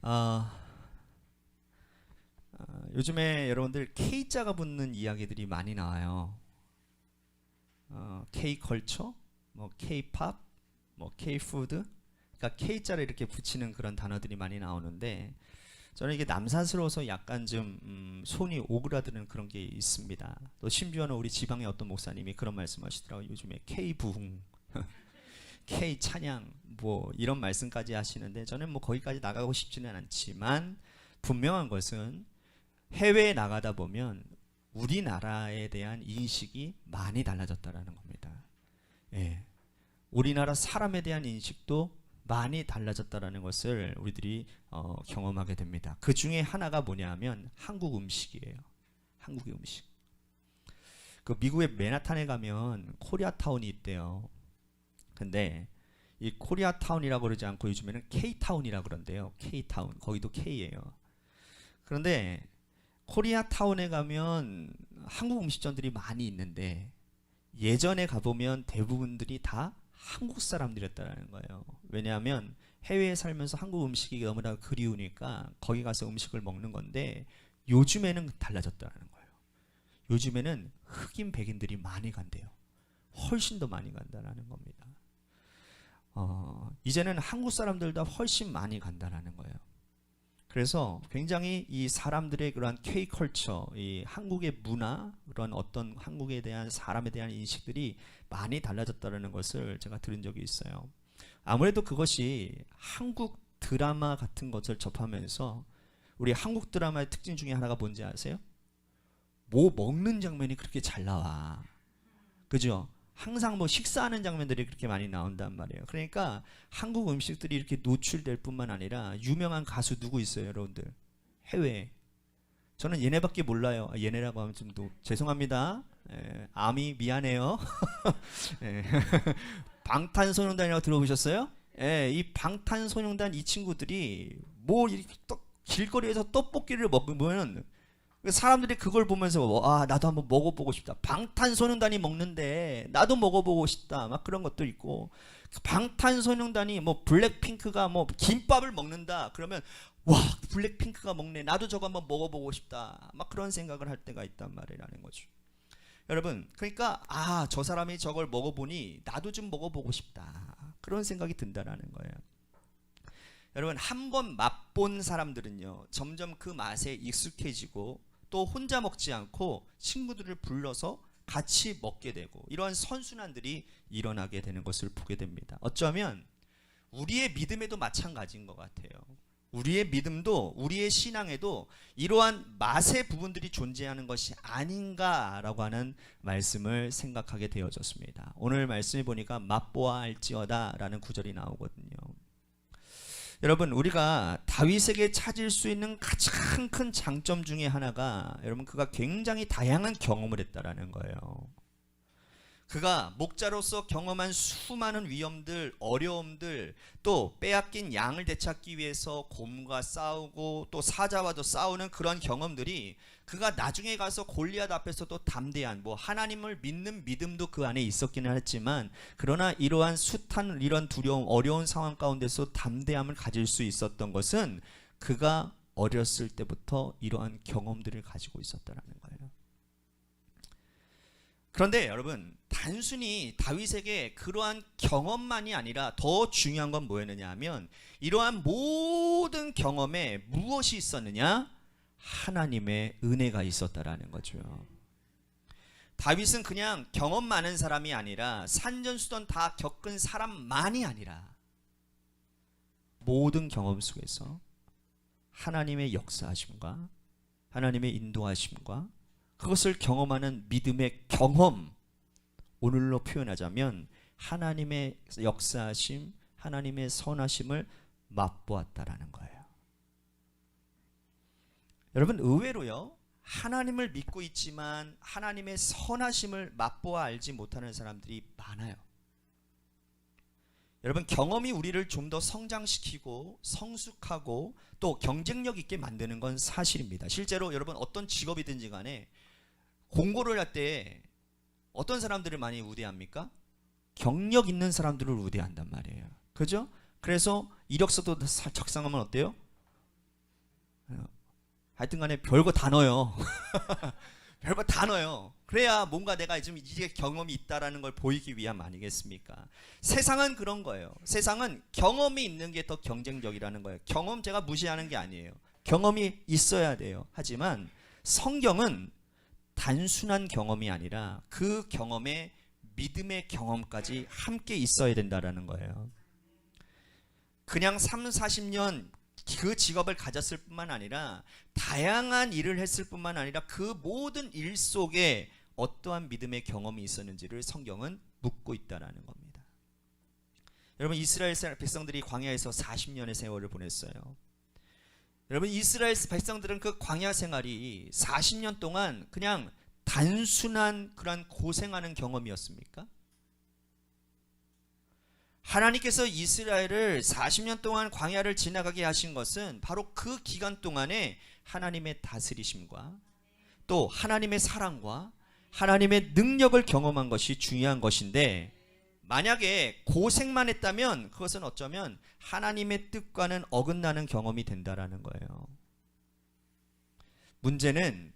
아, 요즘에 여러분들 K자가 붙는 이야기들이 많이 나와요. K컬처, 뭐 K팝, 뭐 K푸드. 그러니까 K자를 이렇게 붙이는 그런 단어들이 많이 나오는데 저는 이게 남사스러워서 약간 좀 손이 오그라드는 그런 게 있습니다. 또 심지어는 우리 지방의 어떤 목사님이 그런 말씀하시더라고요. 요즘에 K부흥, K찬양 뭐 이런 말씀까지 하시는데 저는 뭐 거기까지 나가고 싶지는 않지만 분명한 것은 해외에 나가다 보면 우리나라에 대한 인식이 많이 달라졌다라는 겁니다. 예. 우리나라 사람에 대한 인식도 많이 달라졌다라는 것을 우리들이 경험하게 됩니다. 그 중에 하나가 뭐냐면 한국 음식이에요. 한국의 음식. 그 미국의 맨하탄에 가면 코리아타운이 있대요. 근데 이 코리아타운이라고 그러지 않고 요즘에는 K타운이라고 그런데요. K타운. 거기도 K예요. 그런데 코리아타운에 가면 한국 음식점들이 많이 있는데 예전에 가보면 대부분들이 다 한국 사람들이었다는 거예요. 왜냐하면 해외에 살면서 한국 음식이 너무나 그리우니까 거기 가서 음식을 먹는 건데 요즘에는 달라졌다는 거예요. 요즘에는 흑인 백인들이 많이 간대요. 훨씬 더 많이 간다는 겁니다. 이제는 한국 사람들보다 훨씬 많이 간다는 거예요. 그래서 굉장히 이 사람들의 그러한 K컬처, 이 한국의 문화, 그런 어떤 한국에 대한 사람에 대한 인식들이 많이 달라졌다는 것을 제가 들은 적이 있어요. 아무래도 그것이 한국 드라마 같은 것을 접하면서 우리 한국 드라마의 특징 중에 하나가 뭔지 아세요? 뭐 먹는 장면이 그렇게 잘 나와. 그죠? 항상 뭐 식사하는 장면들이 그렇게 많이 나온단 말이에요. 그러니까 한국 음식들이 이렇게 노출될 뿐만 아니라 유명한 가수 누구 있어요, 여러분들? 해외에. 저는 얘네밖에 몰라요. 얘네라고 하면 좀 죄송합니다. 아미 미안해요. 예. 방탄소년단이라고 들어보셨어요? 예, 이 방탄소년단 이 친구들이 뭐 이렇게 길거리에서 떡볶이를 먹으면 사람들이 그걸 보면서 나도 한번 먹어보고 싶다. 방탄소년단이 먹는데 나도 먹어보고 싶다. 막 그런 것도 있고 방탄소년단이 뭐 블랙핑크가 뭐 김밥을 먹는다. 그러면 와 블랙핑크가 먹네. 나도 저거 한번 먹어보고 싶다. 막 그런 생각을 할 때가 있단 말이라는 거죠. 여러분 그러니까 저 사람이 저걸 먹어보니 나도 좀 먹어보고 싶다. 그런 생각이 든다라는 거예요. 여러분 한 번 맛본 사람들은요 점점 그 맛에 익숙해지고 또 혼자 먹지 않고 친구들을 불러서 같이 먹게 되고 이러한 선순환들이 일어나게 되는 것을 보게 됩니다. 어쩌면 우리의 믿음에도 마찬가지인 것 같아요. 우리의 믿음도 우리의 신앙에도 이러한 맛의 부분들이 존재하는 것이 아닌가라고 하는 말씀을 생각하게 되어졌습니다. 오늘 말씀해 보니까 맛보아 알지어다 라는 구절이 나오거든요. 여러분 우리가 다윗에게 찾을 수 있는 가장 큰 장점 중에 하나가 여러분 그가 굉장히 다양한 경험을 했다라는 거예요. 그가 목자로서 경험한 수많은 위험들, 어려움들, 또 빼앗긴 양을 되찾기 위해서 곰과 싸우고 또 사자와도 싸우는 그런 경험들이 그가 나중에 가서 골리앗 앞에서도 담대한 하나님을 믿는 믿음도 그 안에 있었기는 했지만 그러나 이러한 숱한 이런 두려움, 어려운 상황 가운데서 담대함을 가질 수 있었던 것은 그가 어렸을 때부터 이러한 경험들을 가지고 있었다는 거예요. 그런데 여러분 단순히 다윗에게 그러한 경험만이 아니라 더 중요한 건 뭐였느냐 하면 이러한 모든 경험에 무엇이 있었느냐? 하나님의 은혜가 있었다라는 거죠. 다윗은 그냥 경험 많은 사람이 아니라 산전수전 다 겪은 사람만이 아니라 모든 경험 속에서 하나님의 역사하심과 하나님의 인도하심과 그것을 경험하는 믿음의 경험, 오늘로 표현하자면 하나님의 역사하심, 하나님의 선하심을 맛보았다라는 거예요. 여러분 의외로요 하나님을 믿고 있지만 하나님의 선하심을 맛보아 알지 못하는 사람들이 많아요. 여러분 경험이 우리를 좀 더 성장시키고 성숙하고 또 경쟁력 있게 만드는 건 사실입니다. 실제로 여러분 어떤 직업이든지 간에 공고를 할 때 어떤 사람들을 많이 우대합니까? 경력 있는 사람들을 우대한단 말이에요. 그죠? 그래서 이력서도 작성하면 어때요? 하여튼 간에 별거 다 넣어요. 별거 다 넣어요. 그래야 뭔가 내가 좀 이제 경험이 있다라는 걸 보이기 위함 아니겠습니까? 세상은 그런 거예요. 세상은 경험이 있는 게 더 경쟁적이라는 거예요. 경험 제가 무시하는 게 아니에요. 경험이 있어야 돼요. 하지만 성경은 단순한 경험이 아니라 그 경험에 믿음의 경험까지 함께 있어야 된다라는 거예요. 그냥 40년 그 직업을 가졌을 뿐만 아니라 다양한 일을 했을 뿐만 아니라 그 모든 일 속에 어떠한 믿음의 경험이 있었는지를 성경은 묻고 있다라는 겁니다. 여러분, 이스라엘 백성들이 광야에서 40년의 세월을 보냈어요. 여러분, 이스라엘 백성들은 그 광야 생활이 40년 동안 그냥 단순한 그런 고생하는 경험이었습니까? 하나님께서 이스라엘을 40년 동안 광야를 지나가게 하신 것은 바로 그 기간 동안에 하나님의 다스리심과 또 하나님의 사랑과 하나님의 능력을 경험한 것이 중요한 것인데, 만약에 고생만 했다면 그것은 어쩌면 하나님의 뜻과는 어긋나는 경험이 된다라는 거예요. 문제는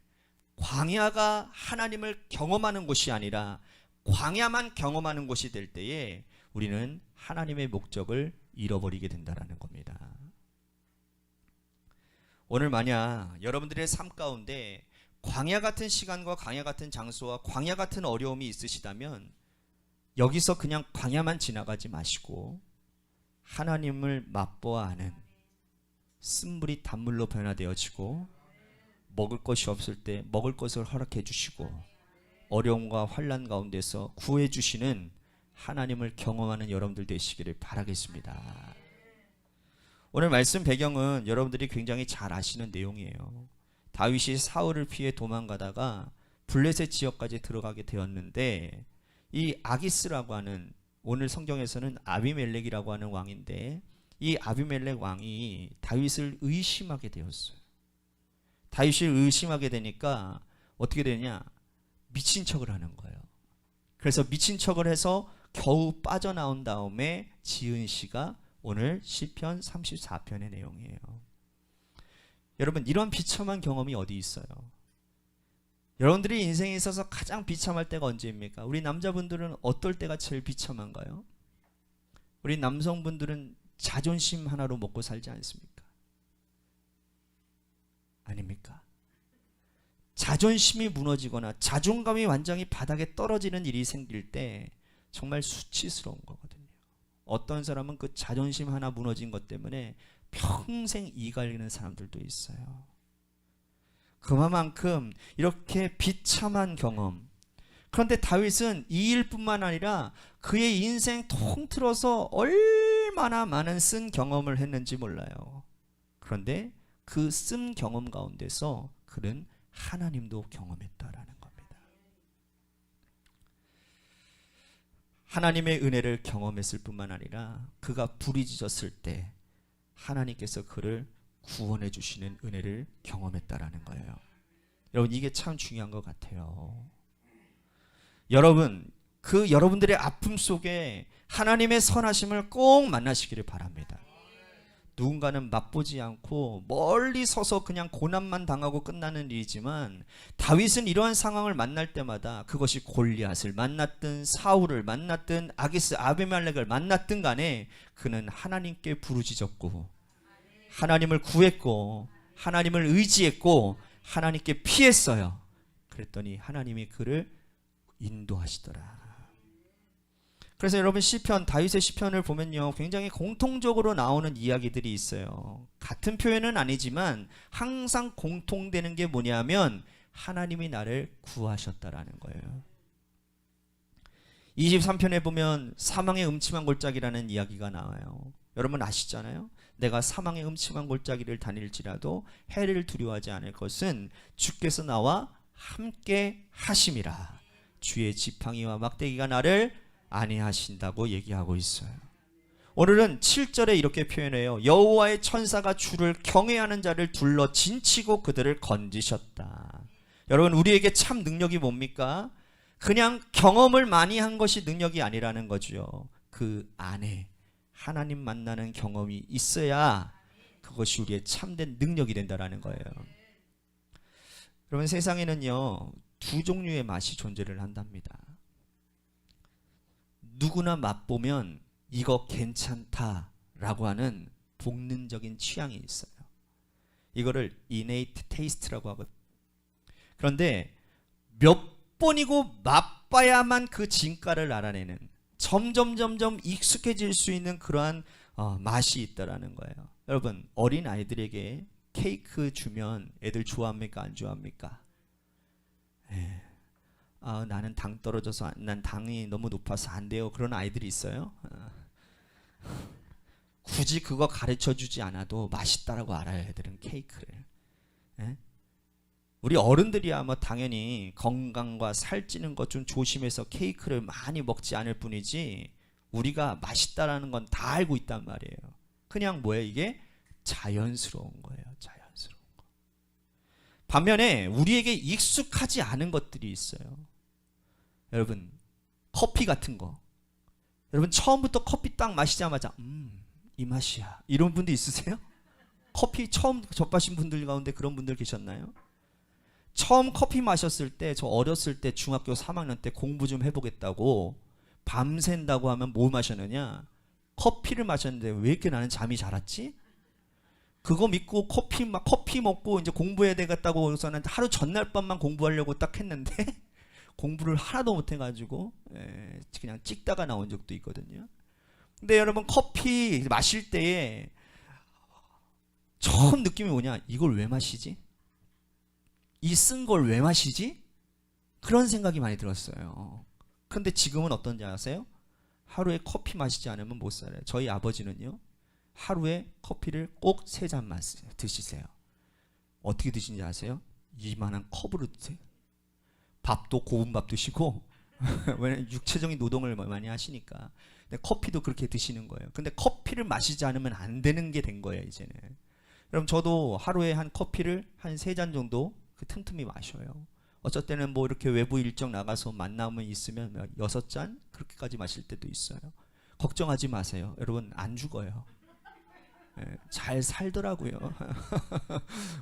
광야가 하나님을 경험하는 곳이 아니라 광야만 경험하는 곳이 될 때에 우리는 하나님의 목적을 잃어버리게 된다는 겁니다. 오늘 만약 여러분들의 삶 가운데 광야 같은 시간과 광야 같은 장소와 광야 같은 어려움이 있으시다면 여기서 그냥 광야만 지나가지 마시고 하나님을 맛보아 아는 쓴물이 단물로 변화되어지고 먹을 것이 없을 때 먹을 것을 허락해 주시고 어려움과 환난 가운데서 구해 주시는 하나님을 경험하는 여러분들 되시기를 바라겠습니다. 오늘 말씀 배경은 여러분들이 굉장히 잘 아시는 내용이에요. 다윗이 사울을 피해 도망가다가 블레셋 지역까지 들어가게 되었는데, 이 아기스라고 하는, 오늘 성경에서는 아비멜렉이라고 하는 왕인데, 이 아비멜렉 왕이 다윗을 의심하게 되었어요. 다윗을 의심하게 되니까 어떻게 되냐? 미친 척을 하는 거예요. 그래서 미친 척을 해서 겨우 빠져나온 다음에 지은 시가 오늘 시편 34편의 내용이에요. 여러분, 이런 비참한 경험이 어디 있어요? 여러분들이 인생에 있어서 가장 비참할 때가 언제입니까? 우리 남자분들은 어떨 때가 제일 비참한가요? 우리 남성분들은 자존심 하나로 먹고 살지 않습니까? 아닙니까? 자존심이 무너지거나 자존감이 완전히 바닥에 떨어지는 일이 생길 때 정말 수치스러운 거거든요. 어떤 사람은 그 자존심 하나 무너진 것 때문에 평생 이 갈리는 사람들도 있어요. 그만큼 이렇게 비참한 경험. 그런데 다윗은 이 일뿐만 아니라 그의 인생 통틀어서 얼마나 많은 쓴 경험을 했는지 몰라요. 그런데 그 쓴 경험 가운데서 그는 하나님도 경험했다라는 겁니다. 하나님의 은혜를 경험했을 뿐만 아니라 그가 부르짖었을 때 하나님께서 그를 구원해 주시는 은혜를 경험했다라는 거예요. 여러분, 이게 참 중요한 것 같아요. 여러분, 그 여러분들의 아픔 속에 하나님의 선하심을 꼭 만나시기를 바랍니다. 누군가는 맛보지 않고 멀리 서서 그냥 고난만 당하고 끝나는 일이지만, 다윗은 이러한 상황을 만날 때마다 그것이 골리앗을 만났든 사울을 만났든 아기스 아비멜렉을 만났든 간에 그는 하나님께 부르짖었고 하나님을 구했고 하나님을 의지했고 하나님께 피했어요. 그랬더니 하나님이 그를 인도하시더라. 그래서 여러분, 시편, 다윗의 시편을 보면요, 굉장히 공통적으로 나오는 이야기들이 있어요. 같은 표현은 아니지만 항상 공통되는 게 뭐냐면 하나님이 나를 구하셨다라는 거예요. 23편에 보면 사망의 음침한 골짜기라는 이야기가 나와요. 여러분 아시잖아요. 내가 사망의 음침한 골짜기를 다닐지라도 해를 두려워하지 않을 것은 주께서 나와 함께 하심이라. 주의 지팡이와 막대기가 나를 안위하신다고 얘기하고 있어요. 오늘은 7절에 이렇게 표현해요. 여호와의 천사가 주를 경외하는 자를 둘러 진치고 그들을 건지셨다. 여러분, 우리에게 참 능력이 뭡니까? 그냥 경험을 많이 한 것이 능력이 아니라는 거죠. 그 안에 하나님 만나는 경험이 있어야 그것이 우리의 참된 능력이 된다라는 거예요. 여러분, 세상에는요, 두 종류의 맛이 존재를 한답니다. 누구나 맛보면 이거 괜찮다라고 하는 본능적인 취향이 있어요. 이거를 innate taste라고 하거든요. 그런데 몇 번이고 맛봐야만 그 진가를 알아내는, 점점 익숙해질 수 있는 그러한 맛이 있다라는 거예요. 여러분, 어린 아이들에게 케이크 주면 애들 좋아합니까? 안 좋아합니까? 나는 당 떨어져서, 난 당이 너무 높아서 안 돼요. 그런 아이들이 있어요. 굳이 그거 가르쳐 주지 않아도 맛있다라고 알아요, 애들은 케이크를. 우리 어른들이야 뭐 당연히 건강과 살찌는 것 좀 조심해서 케이크를 많이 먹지 않을 뿐이지, 우리가 맛있다라는 건 다 알고 있단 말이에요. 그냥 뭐예요? 이게 자연스러운 거예요. 자연스러운 거. 반면에 우리에게 익숙하지 않은 것들이 있어요. 여러분, 커피 같은 거. 여러분, 처음부터 커피 딱 마시자마자 이 맛이야, 이런 분들 있으세요? 커피 처음 접하신 분들 가운데 그런 분들 계셨나요? 처음 커피 마셨을 때, 저 어렸을 때 중학교 3학년 때 공부 좀 해보겠다고 밤샌다고 하면 뭐 마셨느냐? 커피를 마셨는데 왜 이렇게 나는 잠이 잘 왔지? 그거 믿고 커피 먹고 이제 공부해야 되겠다고 해서는 하루 전날 밤만 공부하려고 딱 했는데 공부를 하나도 못 해가지고 그냥 찍다가 나온 적도 있거든요. 근데 여러분, 커피 마실 때에 처음 느낌이 뭐냐? 이걸 왜 마시지? 이 쓴 걸 왜 마시지? 그런 생각이 많이 들었어요. 그런데 지금은 어떤지 아세요? 하루에 커피 마시지 않으면 못 살아요. 저희 아버지는요, 하루에 커피를 꼭 3잔 드시세요. 어떻게 드시는지 아세요? 이만한 컵으로 드세요. 밥도 고운 밥 드시고 왜냐면 육체적인 노동을 많이 하시니까. 근데 커피도 그렇게 드시는 거예요. 근데 커피를 마시지 않으면 안 되는 게 된 거예요, 이제는. 여러분, 저도 하루에 한 커피를 한 3잔 정도 틈틈이 마셔요. 어쩔 때는 뭐 이렇게 외부 일정 나가서 만남이 있으면 6잔 그렇게까지 마실 때도 있어요. 걱정하지 마세요. 여러분, 안 죽어요. 잘 살더라고요.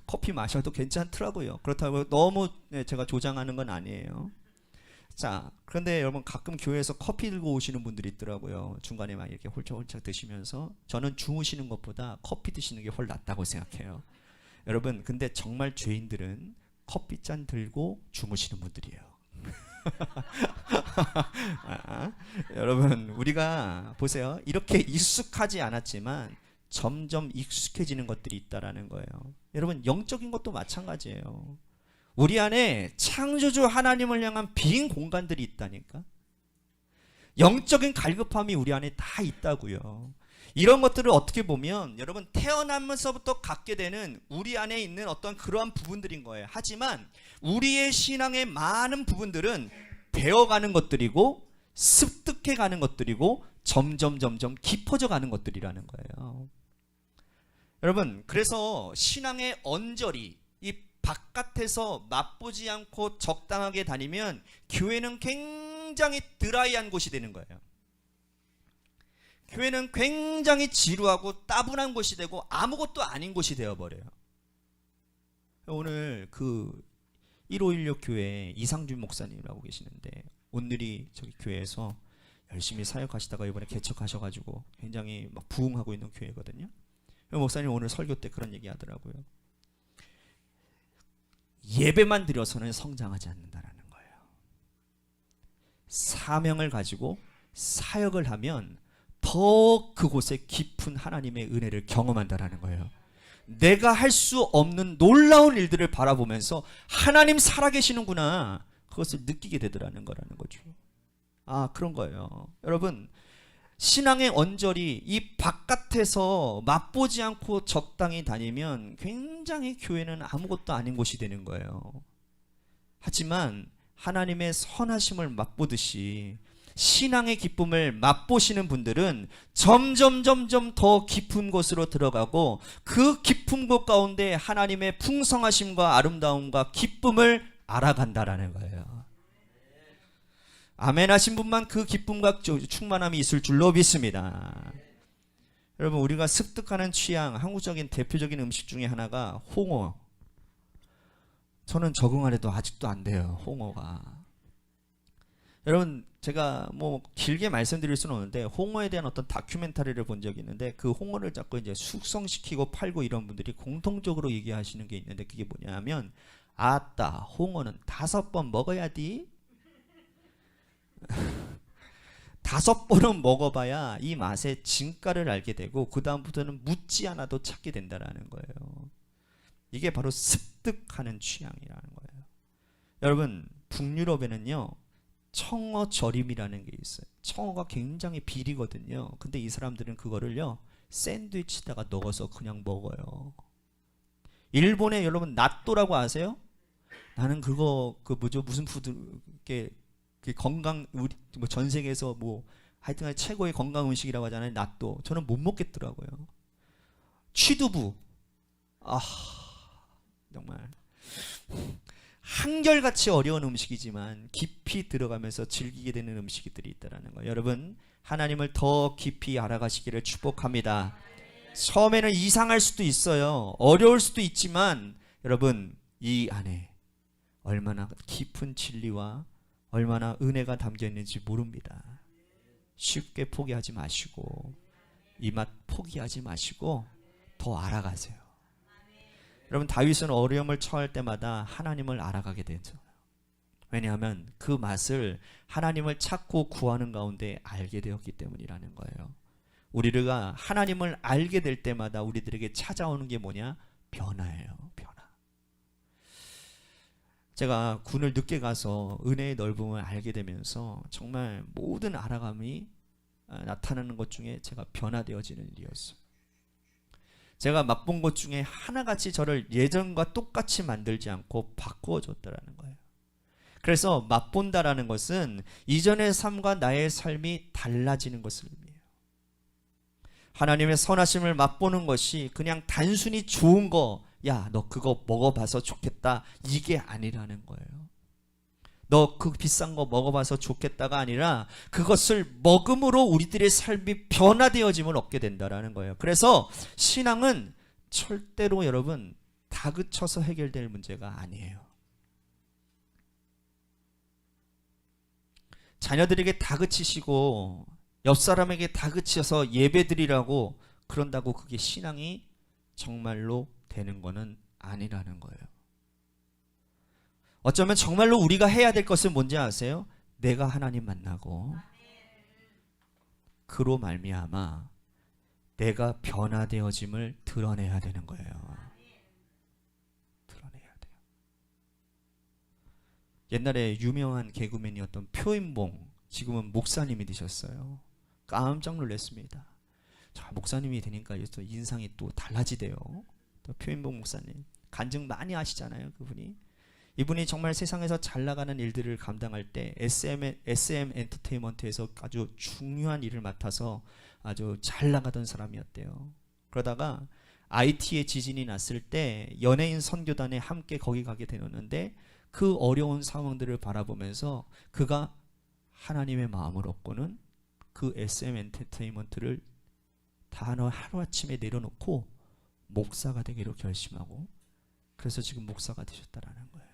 커피 마셔도 괜찮더라고요. 그렇다고 너무 제가 조장하는 건 아니에요. 자, 그런데 여러분, 가끔 교회에서 커피 들고 오시는 분들이 있더라고요. 중간에 막 이렇게 홀짝홀짝 드시면서. 저는 주무시는 것보다 커피 드시는 게 훨 낫다고 생각해요. 여러분, 근데 정말 죄인들은 커피잔 들고 주무시는 분들이에요. 여러분, 우리가 보세요. 이렇게 익숙하지 않았지만 점점 익숙해지는 것들이 있다라는 거예요. 여러분, 영적인 것도 마찬가지예요. 우리 안에 창조주 하나님을 향한 빈 공간들이 있다니까. 영적인 갈급함이 우리 안에 다 있다고요. 이런 것들을 어떻게 보면 여러분, 태어나면서부터 갖게 되는 우리 안에 있는 어떤 그러한 부분들인 거예요. 하지만 우리의 신앙의 많은 부분들은 배워가는 것들이고 습득해가는 것들이고 점점 깊어져 가는 것들이라는 거예요. 여러분, 그래서 신앙의 언저리, 이 바깥에서 맛보지 않고 적당하게 다니면 교회는 굉장히 드라이한 곳이 되는 거예요. 교회는 굉장히 지루하고 따분한 곳이 되고 아무것도 아닌 곳이 되어버려요. 오늘 그 1516 교회 이상준 목사님이라고 계시는데, 오늘이 저기 교회에서 열심히 사역하시다가 이번에 개척하셔가지고 굉장히 막 부흥하고 있는 교회거든요. 목사님 오늘 설교 때 그런 얘기 하더라고요. 예배만 드려서는 성장하지 않는다라는 거예요. 사명을 가지고 사역을 하면 더 그곳에 깊은 하나님의 은혜를 경험한다라는 거예요. 내가 할 수 없는 놀라운 일들을 바라보면서 하나님 살아계시는구나, 그것을 느끼게 되더라는 거라는 거죠. 그런 거예요. 여러분, 신앙의 언저리, 이 바깥에서 맛보지 않고 적당히 다니면 굉장히 교회는 아무것도 아닌 곳이 되는 거예요. 하지만 하나님의 선하심을 맛보듯이 신앙의 기쁨을 맛보시는 분들은 점점 더 깊은 곳으로 들어가고, 그 깊은 곳 가운데 하나님의 풍성하심과 아름다움과 기쁨을 알아간다라는 거예요. 아멘 하신 분만 그 기쁨과 충만함이 있을 줄로 믿습니다. 여러분, 우리가 습득하는 취향, 한국적인 대표적인 음식 중에 하나가 홍어. 저는 적응하려도 아직도 안 돼요, 홍어가. 여러분, 제가 뭐 길게 말씀드릴 수는 없는데 홍어에 대한 어떤 다큐멘터리를 본 적이 있는데, 그 홍어를 자꾸 이제 숙성시키고 팔고 이런 분들이 공통적으로 얘기하시는 게 있는데, 그게 뭐냐면, 아따, 홍어는 5번 먹어야 돼. 5번은 먹어봐야 이 맛의 진가를 알게 되고 그 다음부터는 묻지 않아도 찾게 된다라는 거예요. 이게 바로 습득하는 취향이라는 거예요. 여러분, 북유럽에는요, 청어 절임이라는 게 있어요. 청어가 굉장히 비리거든요. 근데 이 사람들은 그거를요, 샌드위치에다가 넣어서 그냥 먹어요. 일본에 여러분 나또라고 아세요? 나는 그거 무슨 푸드, 그 건강, 우리 뭐 전 세계에서 뭐 하여튼 최고의 건강 음식이라고 하잖아요, 나또. 저는 못 먹겠더라고요. 취두부, 정말 한결같이 어려운 음식이지만 깊이 들어가면서 즐기게 되는 음식들이 있다라는 거예요. 여러분, 하나님을 더 깊이 알아가시기를 축복합니다. 처음에는 이상할 수도 있어요. 어려울 수도 있지만 여러분, 이 안에 얼마나 깊은 진리와 얼마나 은혜가 담겨 있는지 모릅니다. 쉽게 포기하지 마시고 이 맛 포기하지 마시고 더 알아가세요. 여러분, 다윗은 어려움을 처할 때마다 하나님을 알아가게 되죠. 왜냐하면 그 맛을 하나님을 찾고 구하는 가운데 알게 되었기 때문이라는 거예요. 우리가 하나님을 알게 될 때마다 우리들에게 찾아오는 게 뭐냐? 변화예요. 변화. 제가 군을 늦게 가서 은혜의 넓음을 알게 되면서 정말 모든 알아감이 나타나는 것 중에 제가 변화되어지는 일이었어요. 제가 맛본 것 중에 하나같이 저를 예전과 똑같이 만들지 않고 바꾸어 줬다라는 거예요. 그래서 맛본다라는 것은 이전의 삶과 나의 삶이 달라지는 것을 의미해요. 하나님의 선하심을 맛보는 것이 그냥 단순히 좋은 거, 야, 너 그거 먹어봐서 좋겠다, 이게 아니라는 거예요. 너 그 비싼 거 먹어봐서 좋겠다가 아니라 그것을 먹음으로 우리들의 삶이 변화되어짐을 얻게 된다라는 거예요. 그래서 신앙은 절대로 여러분 다그쳐서 해결될 문제가 아니에요. 자녀들에게 다그치시고 옆 사람에게 다그쳐서 예배드리라고 그런다고 그게 신앙이 정말로 되는 거는 아니라는 거예요. 어쩌면 정말로 우리가 해야 될 것은 뭔지 아세요? 내가 하나님 만나고 그로 말미암아 내가 변화되어짐을 드러내야 되는 거예요. 드러내야 돼요. 옛날에 유명한 개그맨이었던 표인봉, 지금은 목사님이 되셨어요. 깜짝 놀랐습니다. 자, 목사님이 되니까 인상이 또 달라지대요. 또 표인봉 목사님, 간증 많이 하시잖아요, 그분이. 이분이 정말 세상에서 잘 나가는 일들을 감당할 때 SM 엔터테인먼트에서 아주 중요한 일을 맡아서 아주 잘 나가던 사람이었대요. 그러다가 IT에 지진이 났을 때 연예인 선교단에 함께 거기 가게 되었는데, 그 어려운 상황들을 바라보면서 그가 하나님의 마음을 얻고는 그 SM 엔터테인먼트를 다 하루아침에 내려놓고 목사가 되기로 결심하고, 그래서 지금 목사가 되셨다라는 거예요.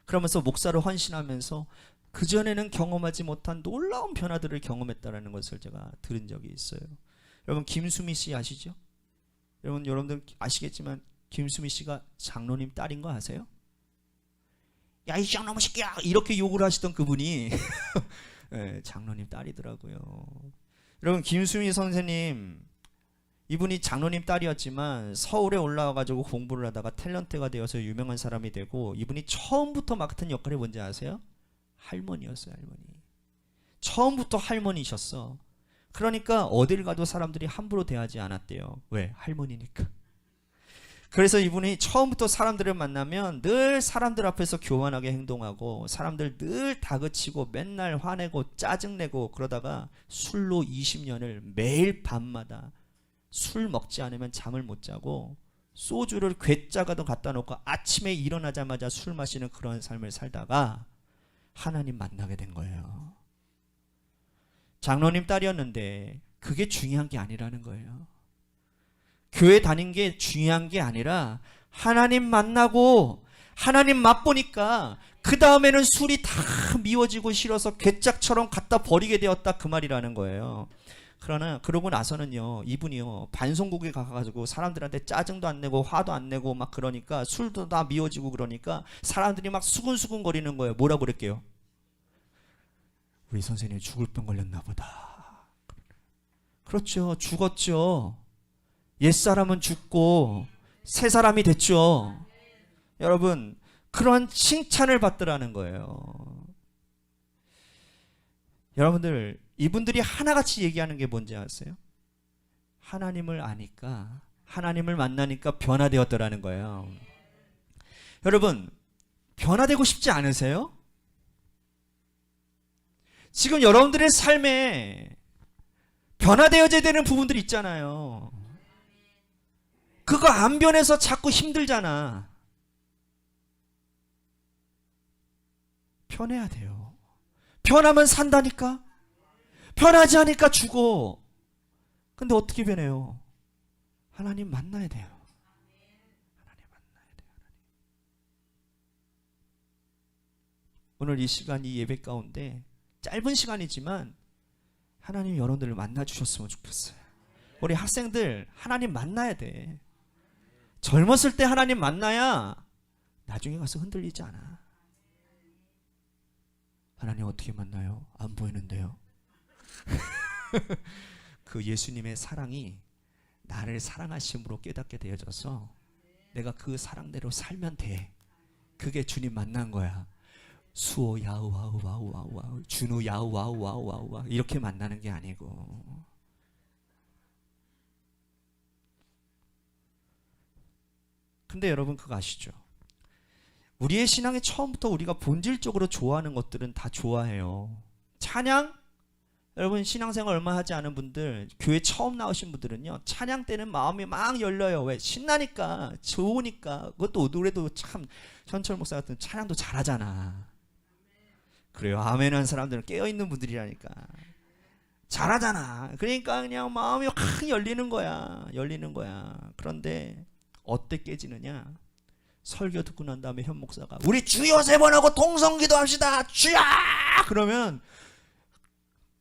그러면서 목사를 헌신하면서 그전에는 경험하지 못한 놀라운 변화들을 경험했다라는 것을 제가 들은 적이 있어요. 여러분, 김수미 씨 아시죠? 여러분들 아시겠지만 김수미 씨가 장로님 딸인 거 아세요? 야, 이 장로님 새끼야! 이렇게 욕을 하시던 그분이 네, 장로님 딸이더라고요. 여러분, 김수미 선생님, 이분이 장로님 딸이었지만 서울에 올라와가지고 공부를 하다가 탤런트가 되어서 유명한 사람이 되고, 이분이 처음부터 맡은 역할이 뭔지 아세요? 할머니였어요. 할머니. 처음부터 할머니셨어. 그러니까 어딜 가도 사람들이 함부로 대하지 않았대요. 왜? 할머니니까. 그래서 이분이 처음부터 사람들을 만나면 늘 사람들 앞에서 교만하게 행동하고, 사람들 늘 다그치고 맨날 화내고 짜증내고, 그러다가 술로 20년을 매일 밤마다 술 먹지 않으면 잠을 못 자고 소주를 괴짜가도 갖다 놓고 아침에 일어나자마자 술 마시는 그런 삶을 살다가 하나님 만나게 된 거예요. 장로님 딸이었는데 그게 중요한 게 아니라는 거예요. 교회 다닌 게 중요한 게 아니라 하나님 만나고 하나님 맛보니까 그 다음에는 술이 다 미워지고 싫어서 괴짝처럼 갖다 버리게 되었다, 그 말이라는 거예요. 그러나 그러고 나서는요, 이분이요 반송국에 가가지고 사람들한테 짜증도 안 내고 화도 안 내고 막 그러니까 술도 다 미워지고 그러니까 사람들이 막 수근수근 거리는 거예요. 뭐라고 그랬게요? 우리 선생님 죽을 병 걸렸나 보다. 그렇죠, 죽었죠. 옛사람은 죽고 새 사람이 됐죠. 여러분, 그런 칭찬을 받더라는 거예요. 여러분들, 이분들이 하나같이 얘기하는 게 뭔지 아세요? 하나님을 아니까, 하나님을 만나니까 변화되었더라는 거예요. 여러분, 변화되고 싶지 않으세요? 지금 여러분들의 삶에 변화되어져야 되는 부분들이 있잖아요. 그거 안 변해서 자꾸 힘들잖아. 변해야 돼요. 변하면 산다니까? 변하지 않으니까 죽어. 근데 어떻게 변해요? 하나님 만나야 돼요. 하나님 만나야 돼요. 오늘 이 시간, 이 예배 가운데 짧은 시간이지만 하나님 여러분들을 만나 주셨으면 좋겠어요. 우리 학생들 하나님 만나야 돼. 젊었을 때 하나님 만나야 나중에 가서 흔들리지 않아. 하나님 어떻게 만나요? 안 보이는데요. 그 예수님의 사랑이 나를 사랑하심으로 깨닫게 되어져서 내가 그 사랑대로 살면 돼. 그게 주님 만난 거야. 수호 야우 와우 와우 와우 와우, 준우 야우 와우 와우 와우 와우, 이렇게 만나는 게 아니고. 근데 여러분 그거 아시죠? 우리의 신앙의 처음부터 우리가 본질적으로 좋아하는 것들은 다 좋아해요. 찬양? 여러분 신앙생활 얼마 하지 않은 분들, 교회 처음 나오신 분들은요, 찬양 때는 마음이 막 열려요. 왜? 신나니까, 좋으니까. 그것도 노래도 참, 현철 목사 같은 찬양도 잘하잖아. 그래요. 아멘 하는 사람들은 깨어있는 분들이라니까. 잘하잖아. 그러니까 그냥 마음이 확 열리는 거야. 열리는 거야. 그런데 어때 깨지느냐? 설교 듣고 난 다음에 현 목사가 우리 주여 3번 하고 동성기도 합시다. 주여! 그러면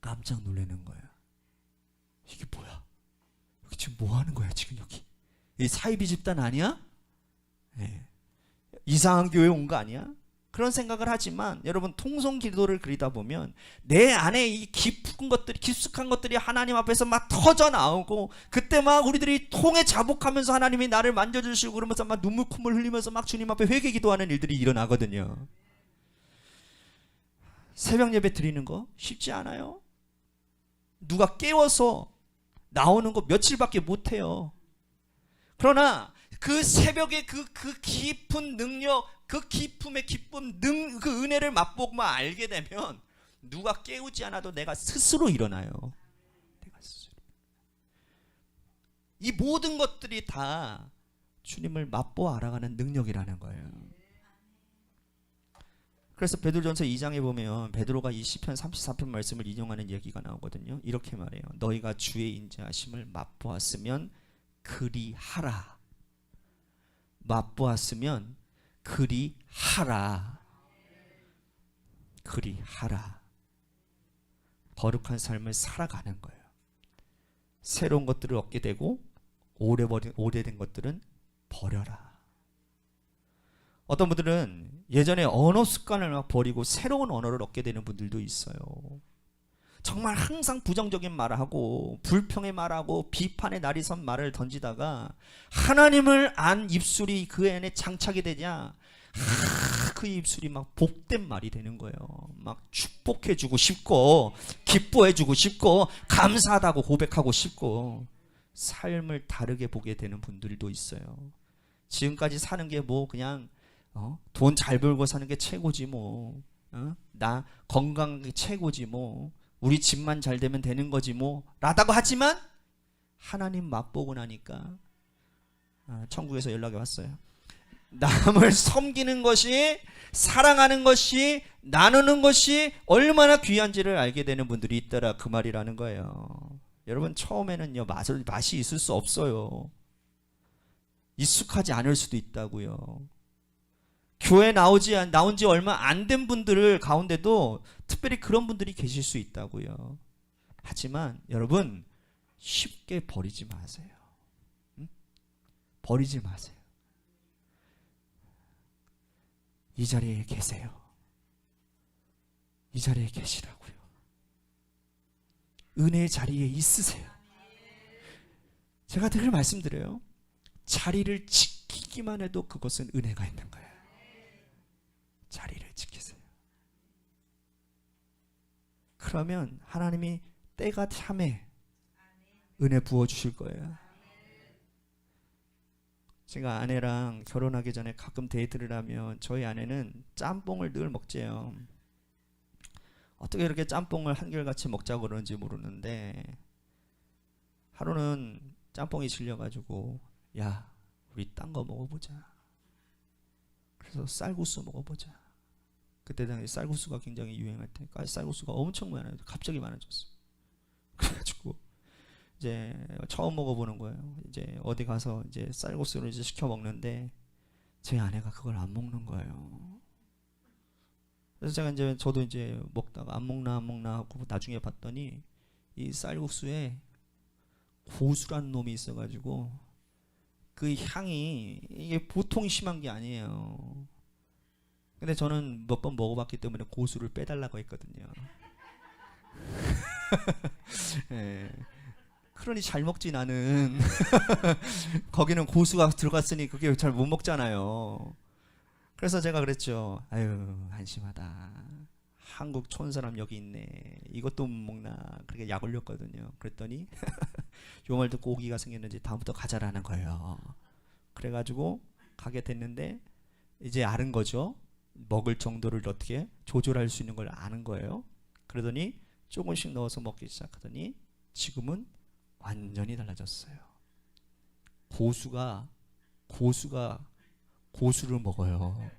깜짝 놀라는 거야. 이게 뭐야? 여기 지금 뭐 하는 거야 지금 여기? 이 사이비 집단 아니야? 네. 이상한 교회 온 거 아니야? 그런 생각을 하지만 여러분 통성기도를 그리다 보면 내 안에 이 깊은 것들이, 깊숙한 것들이 하나님 앞에서 막 터져 나오고, 그때 막 우리들이 통에 자복하면서 하나님이 나를 만져주시고 그러면서 막 눈물 콧물 흘리면서 막 주님 앞에 회개 기도하는 일들이 일어나거든요. 새벽 예배 드리는 거 쉽지 않아요. 누가 깨워서 나오는 거 며칠밖에 못해요. 그러나 그 새벽에 그 깊은 능력, 그 기쁨의 기쁨, 그 은혜를 맛보고만 알게 되면 누가 깨우지 않아도 내가 스스로 일어나요. 내가 스스로. 이 모든 것들이 다 주님을 맛보아 알아가는 능력이라는 거예요. 그래서 베드로전서 2장에 보면 베드로가 이 시편 34편 말씀을 인용하는 얘기가 나오거든요. 이렇게 말해요. 너희가 주의 인자하심을 맛보았으면 그리하라. 맛보았으면 그리하라. 그리하라. 거룩한 삶을 살아가는 거예요. 새로운 것들을 얻게 되고 오래된 것들은 버려라. 어떤 분들은 예전에 언어 습관을 막 버리고 새로운 언어를 얻게 되는 분들도 있어요. 정말 항상 부정적인 말을 하고 불평의 말하고 비판의 날이 선 말을 던지다가 하나님을 안 입술이 그 안에 장착이 되냐, 그 입술이 막 복된 말이 되는 거예요. 막 축복해주고 싶고 기뻐해주고 싶고 감사하다고 고백하고 싶고 삶을 다르게 보게 되는 분들도 있어요. 지금까지 사는 게 뭐 그냥 돈 잘 벌고 사는 게 최고지 뭐, 나 건강한 게 최고지 뭐, 우리 집만 잘 되면 되는 거지 뭐 라다고 하지만 하나님 맛보고 나니까 천국에서 연락이 왔어요. 남을 섬기는 것이, 사랑하는 것이, 나누는 것이 얼마나 귀한지를 알게 되는 분들이 있더라, 그 말이라는 거예요. 여러분 처음에는요 맛이 있을 수 없어요. 익숙하지 않을 수도 있다고요. 교회 나온 지 얼마 안 된 분들 가운데도 특별히 그런 분들이 계실 수 있다고요. 하지만 여러분 쉽게 버리지 마세요. 응? 버리지 마세요. 이 자리에 계세요. 이 자리에 계시라고요. 은혜의 자리에 있으세요. 제가 늘 말씀드려요. 자리를 지키기만 해도 그것은 은혜가 있는 거예요. 자리를 지키세요. 그러면 하나님이 때가 참에 은혜 부어주실 거예요. 제가 아내랑 결혼하기 전에 가끔 데이트를 하면 저희 아내는 짬뽕을 늘 먹재요. 어떻게 이렇게 짬뽕을 한결같이 먹자고 그러는지 모르는데 하루는 짬뽕이 질려가지고 야 우리 딴 거 먹어보자. 그래서 쌀국수 먹어보자. 그때 당시 쌀국수가 굉장히 유행할 테니까 쌀국수가 엄청 많아요. 갑자기 많아졌어요. 그래가지고 이제 처음 먹어보는 거예요. 이제 어디 가서 이제 쌀국수를 이제 시켜 먹는데 제 아내가 그걸 안 먹는 거예요. 그래서 제가 이제 저도 이제 먹다가 안 먹나 하고 나중에 봤더니 이 쌀국수에 고수란 놈이 있어가지고 그 향이 이게 보통 심한 게 아니에요. 근데 저는 몇 번 먹어봤기 때문에 고수를 빼달라고 했거든요. 네. 그러니 잘 먹지 나는. 거기는 고수가 들어갔으니 그게 잘 못 먹잖아요. 그래서 제가 그랬죠. 아유 한심하다. 한국 촌 사람 여기 있네. 이것도 못 먹나. 그렇게 약 올렸거든요. 그랬더니 요 말 듣고 오기가 생겼는지 다음부터 가자라는 거예요. 그래가지고 가게 됐는데 이제 아는 거죠. 먹을 정도를 어떻게 조절할 수 있는 걸 아는 거예요. 그러더니 조금씩 넣어서 먹기 시작하더니 지금은 완전히 달라졌어요. 고수를 먹어요.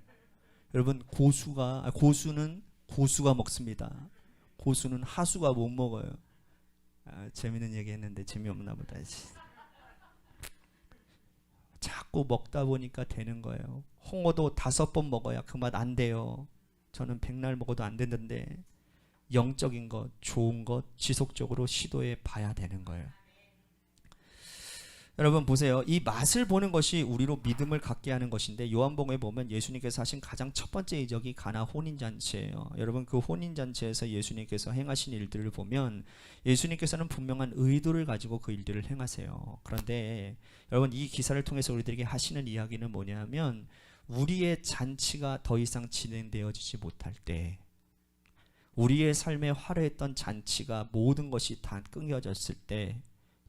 여러분 고수는 고수가 먹습니다. 고수는 하수가 못 먹어요. 재밌는 얘기 했는데 재미없나 보다. 자꾸 먹다 보니까 되는 거예요. 홍어도 5번 먹어야 그 맛 안 돼요. 저는 100날 먹어도 안 되는데 영적인 것, 좋은 것 지속적으로 시도해 봐야 되는 거예요. 여러분 보세요. 이 맛을 보는 것이 우리로 믿음을 갖게 하는 것인데 요한복음에 보면 예수님께서 하신 가장 첫 번째 이적이 가나 혼인잔치예요. 여러분 그 혼인잔치에서 예수님께서 행하신 일들을 보면 예수님께서는 분명한 의도를 가지고 그 일들을 행하세요. 그런데 여러분 이 기사를 통해서 우리들에게 하시는 이야기는 뭐냐면 우리의 잔치가 더 이상 진행되어지지 못할 때 우리의 삶에 화려했던 잔치가 모든 것이 다 끊겨졌을 때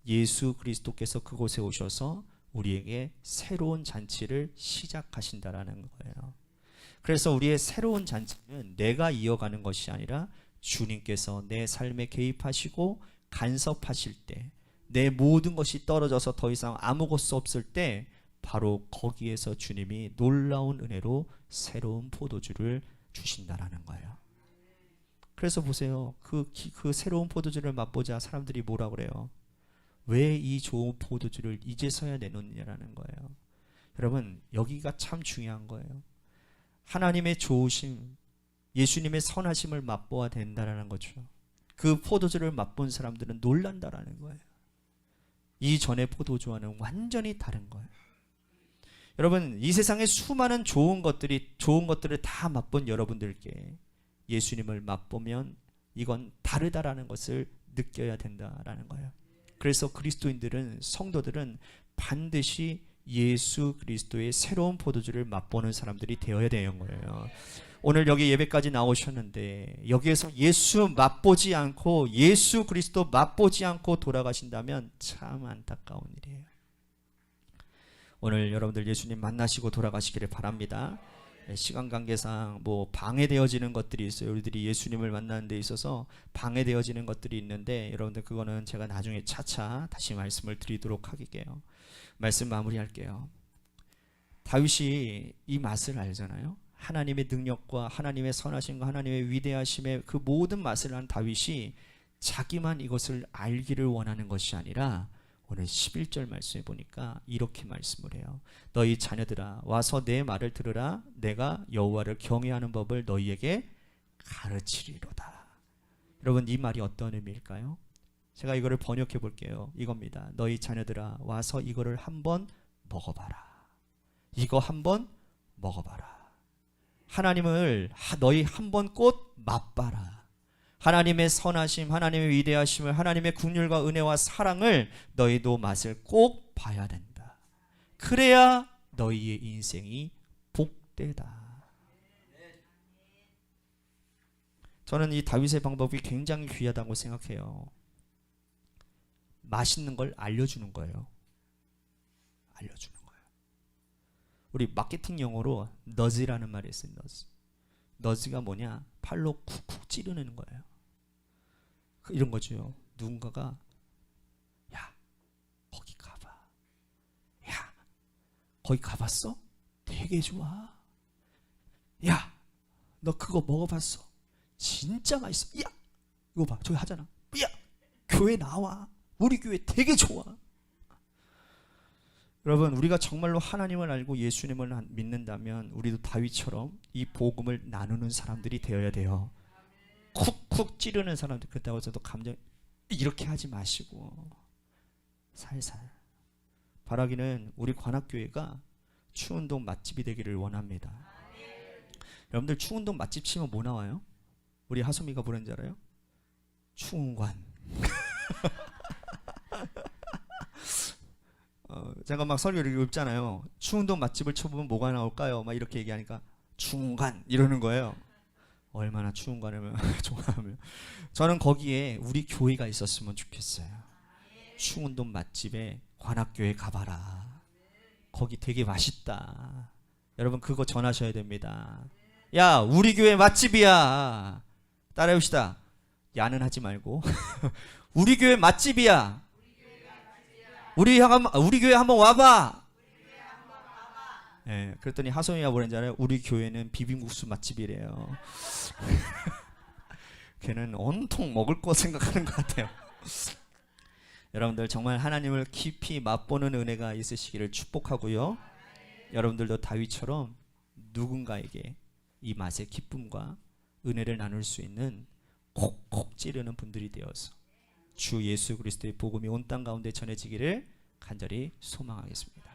예수 그리스도께서 그곳에 오셔서 우리에게 새로운 잔치를 시작하신다라는 거예요. 그래서 우리의 새로운 잔치는 내가 이어가는 것이 아니라 주님께서 내 삶에 개입하시고 간섭하실 때 내 모든 것이 떨어져서 더 이상 아무것도 없을 때 바로 거기에서 주님이 놀라운 은혜로 새로운 포도주를 주신다라는 거예요. 그래서 보세요. 그 새로운 포도주를 맛보자 사람들이 뭐라 그래요? 왜 이 좋은 포도주를 이제서야 내놓느냐라는 거예요. 여러분 여기가 참 중요한 거예요. 하나님의 좋으심, 예수님의 선하심을 맛보아야 된다라는 거죠. 그 포도주를 맛본 사람들은 놀란다라는 거예요. 이전의 포도주와는 완전히 다른 거예요. 여러분 이 세상에 수많은 좋은 것들을 다 맛본 여러분들께 예수님을 맛보면 이건 다르다라는 것을 느껴야 된다라는 거예요. 그래서 그리스도인들은 성도들은 반드시 예수 그리스도의 새로운 포도주를 맛보는 사람들이 되어야 되는 거예요. 오늘 여기 예배까지 나오셨는데 여기에서 예수 맛보지 않고 예수 그리스도 맛보지 않고 돌아가신다면 참 안타까운 일이에요. 오늘 여러분들 예수님 만나시고 돌아가시기를 바랍니다. 시간 관계상 방해되어지는 것들이 있어요. 우리들이 예수님을 만나는 데 있어서 방해되어지는 것들이 있는데 여러분들 그거는 제가 나중에 차차 다시 말씀을 드리도록 할게요. 말씀 마무리할게요. 다윗이 이 맛을 알잖아요. 하나님의 능력과 하나님의 선하심과 하나님의 위대하심의 그 모든 맛을 안 다윗이 자기만 이것을 알기를 원하는 것이 아니라 오늘 11절 말씀에 보니까 이렇게 말씀을 해요. 너희 자녀들아 와서 내 말을 들으라. 내가 여호와를 경외하는 법을 너희에게 가르치리로다. 여러분, 이 말이 어떤 의미일까요? 제가 이거를 번역해 볼게요. 이겁니다. 너희 자녀들아 와서 이거를 한번 먹어봐라. 이거 한번 먹어봐라. 하나님을 너희 한번 꼭 맛봐라. 하나님의 선하심, 하나님의 위대하심을, 하나님의 긍휼과 은혜와 사랑을 너희도 맛을 꼭 봐야 된다. 그래야 너희의 인생이 복되다. 저는 이 다윗의 방법이 굉장히 귀하다고 생각해요. 맛있는 걸 알려주는 거예요. 알려주는 거예요. 우리 마케팅 용어로 너즈라는 말이 있어요. 너즈. 너즈가 뭐냐? 팔로 쿡쿡 찌르는 거예요. 이런 거죠. 누군가가 야 거기 가봐. 야 거기 가봤어? 되게 좋아. 야 너 그거 먹어봤어? 진짜 맛있어. 야 이거 봐 저기 하잖아. 야 교회 나와. 우리 교회 되게 좋아. 여러분, 우리가 정말로 하나님을 알고 예수님을 믿는다면 우리도 다윗처럼 이 복음을 나누는 사람들이 되어야 돼요. 쿡쿡 찌르는 사람들. 그렇다고 해서 감정 이렇게 하지 마시고 살살. 바라기는 우리 관악교회가 추운동 맛집이 되기를 원합니다. 여러분들 추운동 맛집 치면 뭐 나와요? 우리 하소미가 부른 줄 알아요? 추운관. 제가 막 설교를 읽잖아요. 추운동 맛집을 쳐보면 뭐가 나올까요? 막 이렇게 얘기하니까 추운관 이러는 거예요. 얼마나 추운관을 좋아하면. 저는 거기에 우리 교회가 있었으면 좋겠어요. 추운동 맛집에 관악교회 가봐라. 거기 되게 맛있다. 여러분 그거 전하셔야 됩니다. 야 우리 교회 맛집이야. 따라해봅시다. 야는 하지 말고 우리 교회 맛집이야. 우리 교회 한번 와봐. 네, 그랬더니 하소미가 뭐랬는지 알아요? 우리 교회는 비빔국수 맛집이래요. 걔는 온통 먹을 거 생각하는 것 같아요. 여러분들 정말 하나님을 깊이 맛보는 은혜가 있으시기를 축복하고요. 여러분들도 다윗처럼 누군가에게 이 맛의 기쁨과 은혜를 나눌 수 있는 콕콕 찌르는 분들이 되어서 주 예수 그리스도의 복음이 온 땅 가운데 전해지기를 간절히 소망하겠습니다.